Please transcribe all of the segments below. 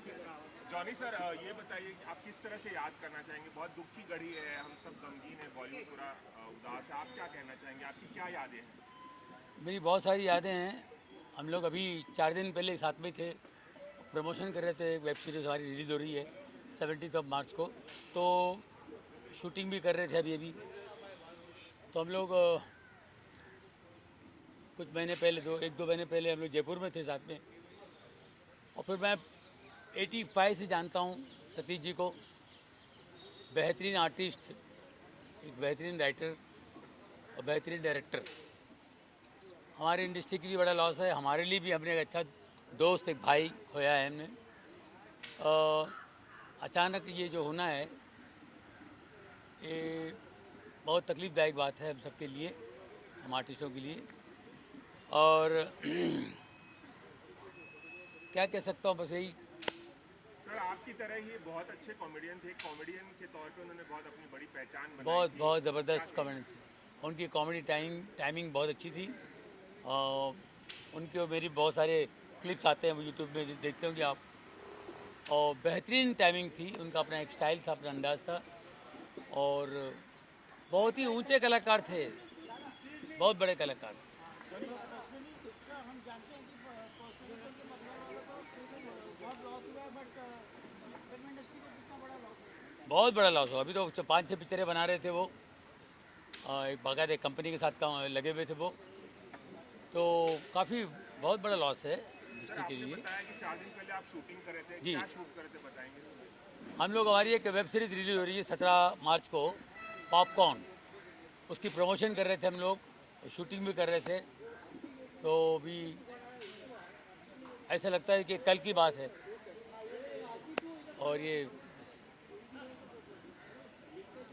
Johnny sir, ये बताइए कि आप किस तरह से याद करना चाहेंगे? बहुत दुख की घड़ी है, हम सब गमगीन है, बॉलीवुड पूरा उदास है। आप क्या कहना चाहेंगे? आपकी क्या यादें हैं? मेरी बहुत सारी यादें हैं। हम लोग अभी 4 दिन पहले साथ में थे, प्रमोशन कर रहे थे। वेब सीरीज़ हमारी रिलीज़ हो रही है 17 मार्च को, तो शूटिंग भी कर रहे थे अभी अभी। तो हम लोग कुछ महीने पहले, 1-2 महीने पहले हम लोग जयपुर में थे साथ में। और फिर मैं 85 से जानता हूँ सतीश जी को। बेहतरीन आर्टिस्ट, एक बेहतरीन राइटर और बेहतरीन डायरेक्टर। हमारी इंडस्ट्री के लिए बड़ा लॉस है, हमारे लिए भी। हमने एक अच्छा दोस्त, एक भाई खोया है हमने। अचानक ये जो होना है, ये बहुत तकलीफ़दायक बात है हम सबके लिए, हम आर्टिस्टों के लिए। और क्या कह सकता हूँ, बस यही। सर, आपकी तरह ही बहुत अच्छे कॉमेडियन थे। कॉमेडियन के तौर पे उन्होंने बहुत अपनी बड़ी पहचान बनाई बहुत थी। बहुत क्या ज़बरदस्त कहेंगे? कॉमेडी थी। उनकी कॉमेडी टाइमिंग बहुत अच्छी थी। और उनके और मेरी बहुत सारे क्लिप्स आते हैं यूट्यूब में, देखते होंगे आप। और बेहतरीन टाइमिंग थी उनका, अपना एक स्टाइल था, अपना अंदाज़ था। और बहुत ही ऊंचे कलाकार थे, बहुत बड़े कलाकार थे। हम जानते हैं कि पर्सनली के मरने वालों को बहुत लॉस हुआ है, बट फिल्म इंडस्ट्री को कितना बड़ा लॉस है। बहुत बड़ा लॉस हो। अभी तो 5-6 पिक्चरें बना रहे थे वो, एक बाकायदा एक कंपनी के साथ काम लगे हुए थे वो। तो काफ़ी बहुत बड़ा लॉस है सर, इंडस्ट्री के आपने लिए। बताया कि 4 दिन पहले आप शूटिंग कर रहे थे। जी, क्या शूट कर रहे थे, बताएंगे? हम लोग, हमारी एक वेब सीरीज़ रिलीज़ हो रही है 17 मार्च को, पॉपकॉर्न। उसकी प्रमोशन कर रहे थे हम लोग, शूटिंग भी कर रहे थे। तो भी ऐसा लगता है कि कल की बात है। और ये,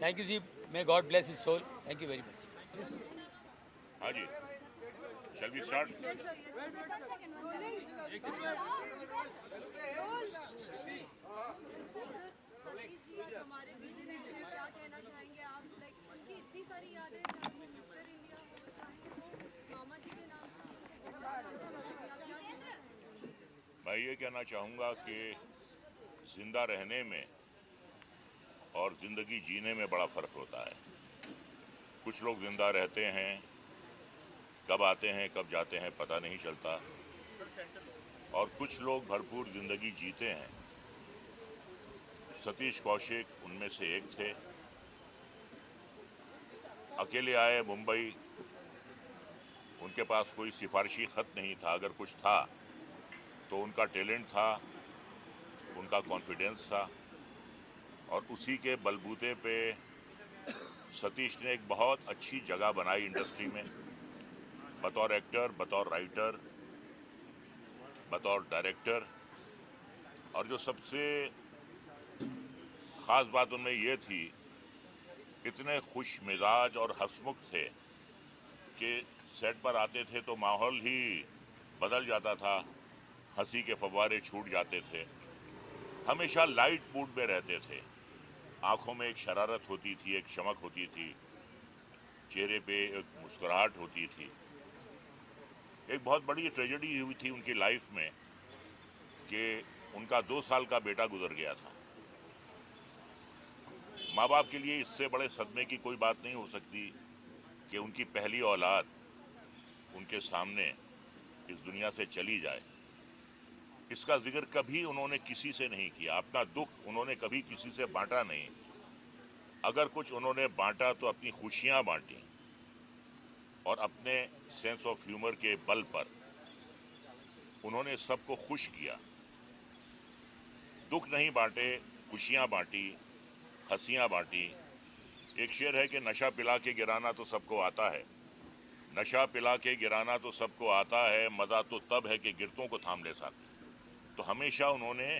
थैंक यू जी, may God bless his soul. Thank you very much. हाँ जी, shall we start? Satish ji आज हमारे बीच नहीं है, क्या कहना चाहेंगे आप? लाइक उनकी इतनी सारी यादें, चाहे वो मिस्टर इंडिया हो, चाहे वो मामा जी के नाम से उनको बहुत याद है। आप क्या कहना चाहेंगे? मैं ये कहना चाहूँगा कि जिंदा रहने में और ज़िंदगी जीने में बड़ा फ़र्क होता है। कुछ लोग ज़िंदा रहते हैं, कब आते हैं कब जाते हैं पता नहीं चलता, और कुछ लोग भरपूर ज़िंदगी जीते हैं। सतीश कौशिक उनमें से एक थे। अकेले आए मुंबई, उनके पास कोई सिफारिशी ख़त नहीं था। अगर कुछ था तो उनका टैलेंट था, उनका कॉन्फिडेंस था, और उसी के बलबूते पे सतीश ने एक बहुत अच्छी जगह बनाई इंडस्ट्री में, बतौर एक्टर, बतौर राइटर, बतौर डायरेक्टर। और जो सबसे ख़ास बात उनमें ये थी, इतने खुश मिजाज और हंसमुख थे कि सेट पर आते थे तो माहौल ही बदल जाता था, हंसी के फव्वारे छूट जाते थे। हमेशा लाइट मूड में रहते थे, आंखों में एक शरारत होती थी, एक चमक होती थी, चेहरे पे एक मुस्कुराहट होती थी। एक बहुत बड़ी ट्रेजेडी हुई थी उनकी लाइफ में कि उनका 2 साल का बेटा गुजर गया था। माँ बाप के लिए इससे बड़े सदमे की कोई बात नहीं हो सकती कि उनकी पहली औलाद उनके सामने इस दुनिया से चली जाए। इसका जिक्र कभी उन्होंने किसी से नहीं किया, अपना दुख उन्होंने कभी किसी से बांटा नहीं। अगर कुछ उन्होंने बांटा तो अपनी खुशियां बांटी, और अपने सेंस ऑफ ह्यूमर के बल पर उन्होंने सबको खुश किया। दुख नहीं बांटे, खुशियां बांटी, हंसियां बांटी। एक शेर है कि नशा पिला के गिराना तो सबको आता है, नशा पिला के गिराना तो सबको आता है, मजा तो तब है कि गिरतों को थाम ले साथ। तो हमेशा उन्होंने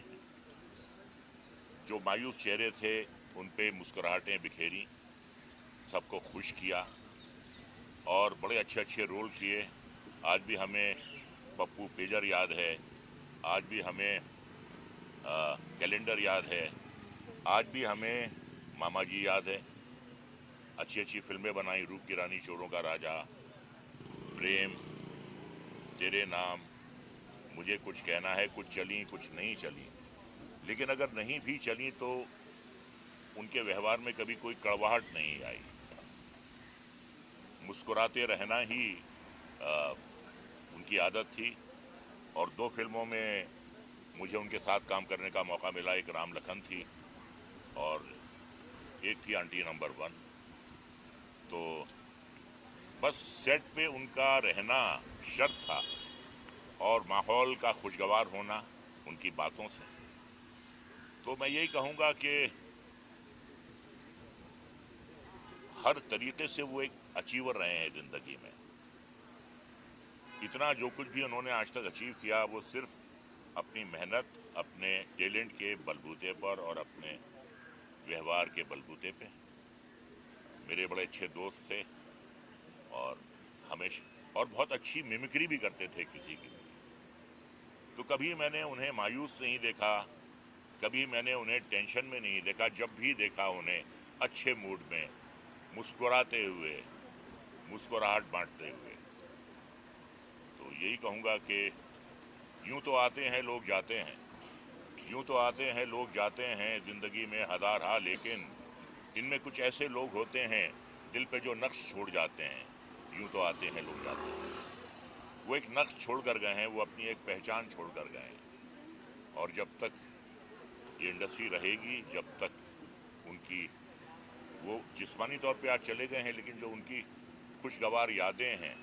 जो मायूस चेहरे थे उन पे मुस्कुराहटें बिखेरी, सबको खुश किया, और बड़े अच्छे अच्छे रोल किए। आज भी हमें पप्पू पेजर याद है, आज भी हमें कैलेंडर याद है, आज भी हमें मामा जी याद है। अच्छी अच्छी फिल्में बनाई, रूप की रानी, चोरों का राजा, प्रेम, तेरे नाम, मुझे कुछ कहना है, कुछ चली कुछ नहीं चली। लेकिन अगर नहीं भी चली तो उनके व्यवहार में कभी कोई कड़वाहट नहीं आई। मुस्कुराते रहना ही उनकी आदत थी। और 2 फिल्मों में मुझे उनके साथ काम करने का मौका मिला। एक राम लखन थी और एक थी आंटी नंबर 1। तो बस सेट पे उनका रहना शर्त था और माहौल का खुशगवार होना उनकी बातों से। तो मैं यही कहूँगा कि हर तरीके से वो एक अचीवर रहे हैं ज़िंदगी में। इतना जो कुछ भी उन्होंने आज तक अचीव किया वो सिर्फ अपनी मेहनत, अपने टैलेंट के बलबूते पर और अपने व्यवहार के बलबूते पे। मेरे बड़े अच्छे दोस्त थे और हमेशा और बहुत अच्छी मिमिक्री भी करते थे किसी की। तो कभी मैंने उन्हें मायूस नहीं देखा, कभी मैंने उन्हें टेंशन में नहीं देखा। जब भी देखा उन्हें अच्छे मूड में, मुस्कुराते हुए, मुस्कुराहट बांटते हुए। तो यही कहूँगा कि यूं तो आते हैं लोग जाते हैं, यूं तो आते हैं लोग जाते हैं ज़िंदगी में हज़ार, लेकिन इनमें कुछ ऐसे लोग होते हैं दिल पे जो नक्श छोड़ जाते हैं। यूं तो आते हैं लोग जाते हैं, वो एक नक्श छोड़ कर गए हैं, वो अपनी एक पहचान छोड़ कर गए हैं। और जब तक ये इंडस्ट्री रहेगी, जब तक उनकी वो जिस्मानी तौर पे आज चले गए हैं, लेकिन जो उनकी खुशगवार यादें हैं,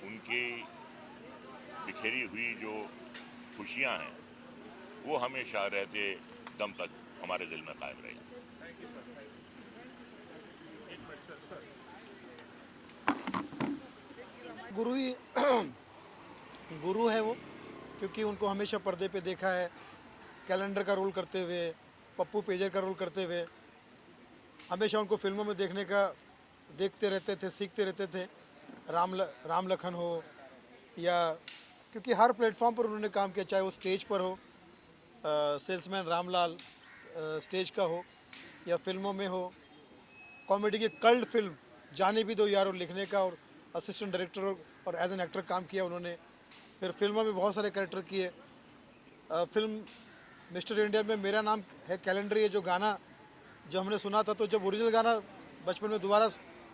उनकी बिखेरी हुई जो खुशियां हैं, वो हमेशा रहते दम तक हमारे दिल में कायम रहेंगी। Thank you sir. एक मिनट सर। गुरु ही गुरु है वो, क्योंकि उनको हमेशा पर्दे पे देखा है, कैलेंडर का रोल करते हुए, पप्पू पेजर का रोल करते हुए। हमेशा उनको फिल्मों में देखते रहते थे, सीखते रहते थे। राम लखन हो या क्योंकि हर प्लेटफॉर्म पर उन्होंने काम किया, चाहे वो स्टेज पर हो, सेल्समैन रामलाल स्टेज का हो या फिल्मों में हो। कॉमेडी की कल्ट फिल्म जाने भी दो यार, और लिखने का और असिस्टेंट डायरेक्टर और एज एन एक्टर काम किया उन्होंने। फिर फिल्मों में बहुत सारे कैरेक्टर किए। फिल्म मिस्टर इंडिया में मेरा नाम है कैलेंडर, ये जो गाना जब हमने सुना था, तो जब ओरिजिनल गाना बचपन में दोबारा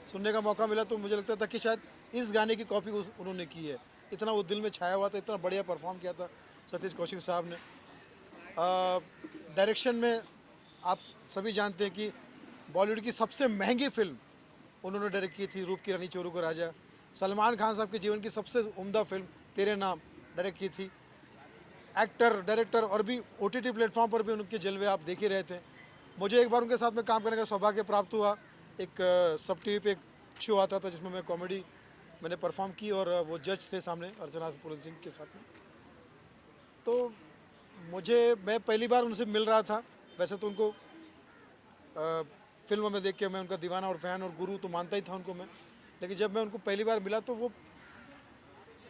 सुनने का मौका मिला तो मुझे लगता था कि शायद इस गाने की कॉपी उन्होंने की है। इतना वो दिल में छाया हुआ था, इतना बढ़िया परफॉर्म किया था सतीश कौशिक साहब ने। डायरेक्शन में आप सभी जानते हैं कि बॉलीवुड की सबसे महंगी फिल्म उन्होंने डायरेक्ट की थी, रूप की रानी चोरू का राजा। सलमान खान साहब के जीवन की सबसे उम्दा फिल्म तेरे नाम डायरेक्ट की थी। एक्टर, डायरेक्टर और भी OTT प्लेटफॉर्म पर भी उनके जलवे आप देख ही रहे थे। मुझे एक बार उनके साथ में काम करने का सौभाग्य प्राप्त हुआ। एक सब TV पे एक शो आता था जिसमें मैं कॉमेडी मैंने परफॉर्म की और वो जज थे सामने अर्चना पुलिस सिंह के साथ में। तो मैं पहली बार उनसे मिल रहा था। वैसे तो उनको फिल्मों में देख के मैं उनका दीवाना और फ़ैन और गुरु तो मानता ही था उनको मैं, लेकिन जब मैं उनको पहली बार मिला तो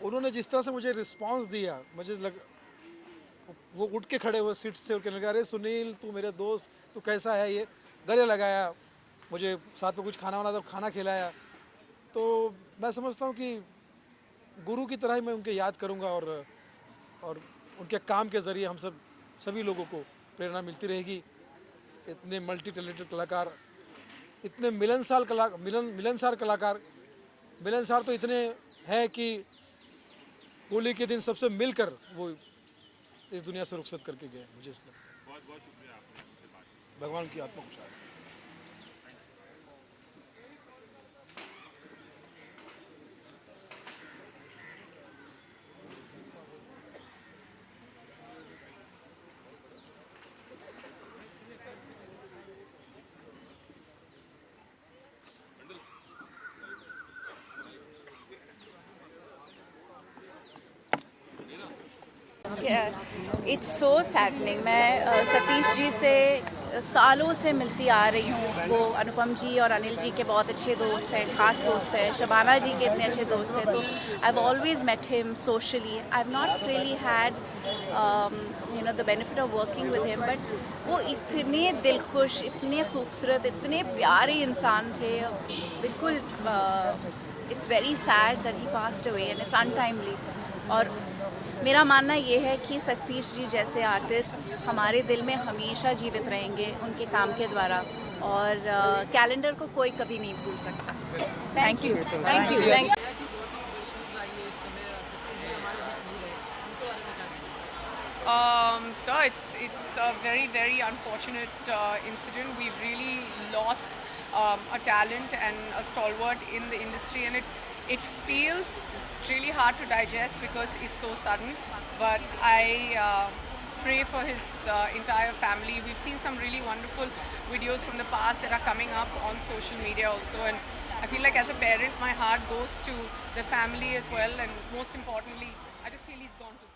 उन्होंने जिस तरह से मुझे रिस्पांस दिया, वो उठ के खड़े हुए सीट से और कहने लगा, अरे सुनील तू मेरे दोस्त, तू कैसा है, ये गले लगाया, मुझे साथ में कुछ खाना वाना था, खाना खिलाया। तो मैं समझता हूँ कि गुरु की तरह ही मैं उनके याद करूँगा और उनके काम के ज़रिए हम सभी लोगों को प्रेरणा मिलती रहेगी। इतने मल्टी टैलेंटेड कलाकार, इतने मिलनसार कलाकार, मिलनसार तो इतने हैं कि होली के दिन सबसे मिलकर वो इस दुनिया से रुखसत करके गए। मुझे इसलिए बहुत बहुत शुक्रिया आपने हमसे बात की। भगवान की आत्मा को शांति। It's so saddening. मैं सतीश जी से सालों से मिलती आ रही हूँ। वो अनुपम जी और अनिल जी के बहुत अच्छे दोस्त हैं, ख़ास दोस्त हैं। शबाना जी के इतने अच्छे दोस्त हैं। तो I have always met him socially. I have not really had the benefit of working with him, but वो इतने दिलखुश, इतने खूबसूरत, इतने प्यारे इंसान थे। बिल्कुल it's very sad that he passed away and it's untimely. और मेरा मानना ये है कि सतीश जी जैसे आर्टिस्ट हमारे दिल में हमेशा जीवित रहेंगे उनके काम के द्वारा, और कैलेंडर को कोई कभी नहीं भूल सकता। Thank you, thank you, thank you. So it's a very unfortunate incident. We've really lost a talent and a stalwart in the industry, and it feels really hard to digest because it's so sudden. But I pray for his entire family. We've seen some really wonderful videos from the past that are coming up on social media also, and I feel like as a parent my heart goes to the family as well, and most importantly I just feel he's gone to